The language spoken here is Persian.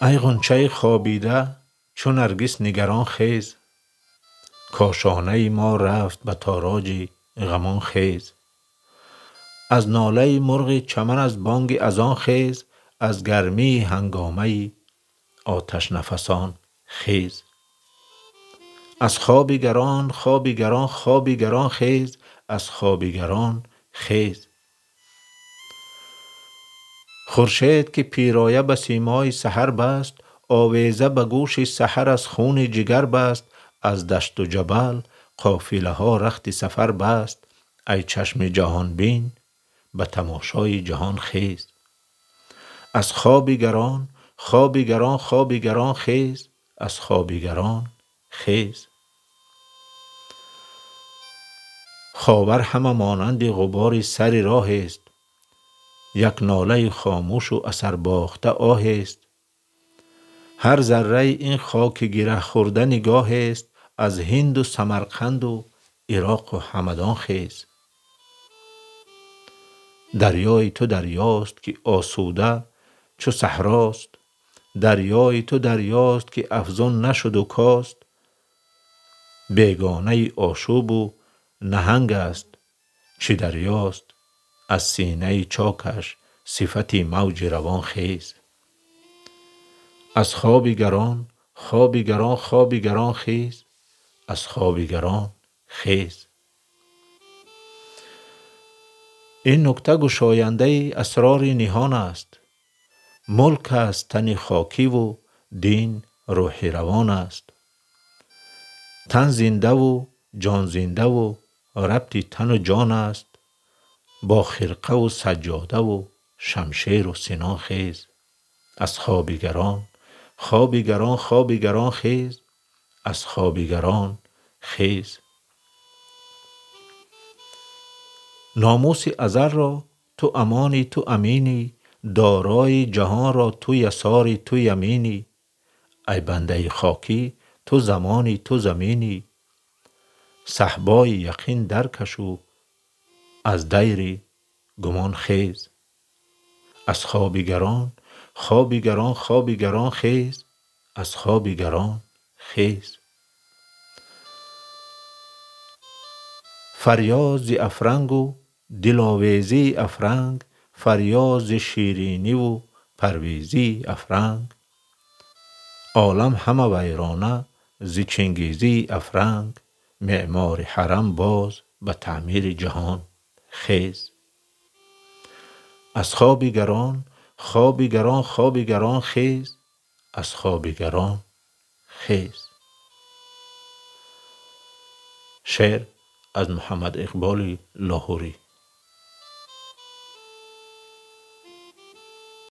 ای غنچه خوابیده چو نرگس نگران خیز، کاشانه ما رفت به تاراج غمان خیز. از ناله مرغ چمن از بانگ اذان خیز، از گرمی هنگامه آتش نفسان خیز. از خواب گران خواب گران خواب گران خیز، از خواب گران خیز. خورشید که پیرایه به سیمای سحر بست، آویزه به گوش سحر از خون جگر بست. از دشت و جبل قافله ها رخت سفر بست، ای چشم جهان بین به تماشای جهان خیز. از خواب گران خواب گران خواب گران خیز، از خواب گران خیز. خاور همه مانند غبار سر راه است، یک ناله خاموش و اثر باخته آه است. هر ذره این خاک گره خورده نگاه است، از هند و سمرقند و عراق و همدان خیز. دریای تو دریاست که آسوده چو صحراست، دریای تو دریاست که افزون نشد و کاست. بیگانه آشوب و نهنگ است چه دریاست، از سینه چاکش صفتی موج روان خیز. از خواب گران خواب گران خواب گران خیز، از خواب گران خیز. این نکته گشاینده اسرار نهان است، ملک است تن خاکی و دین روح روان است. تن زنده و جان زنده و ربط تن و جان است، با خرقه و سجاده و شمشیر و سنان خیز. از خواب گران خواب گران خواب گران خیز، از خواب گران خیز. ناموس ازل را تو امانی تو امینی، دارای جهان را تو یساری تو یمینی. ای بنده خاکی تو زمانی تو زمینی، صهبای یقین درکش و از دیر گمان خیز. از خواب گران خواب گران خواب گران خیز، از خواب گران خیز. فریاد ز افرنگ و دلاویزی افرنگ، فریاد ز شیرینی و پرویزی افرنگ. عالم همه ویرانه ز چنگیزی افرنگ، معمار حرم باز به تعمیر جهان خیز. از خواب گران خواب گران خواب گران خیز، از خواب گران خیز. شعر از محمد اقبال لاهوری.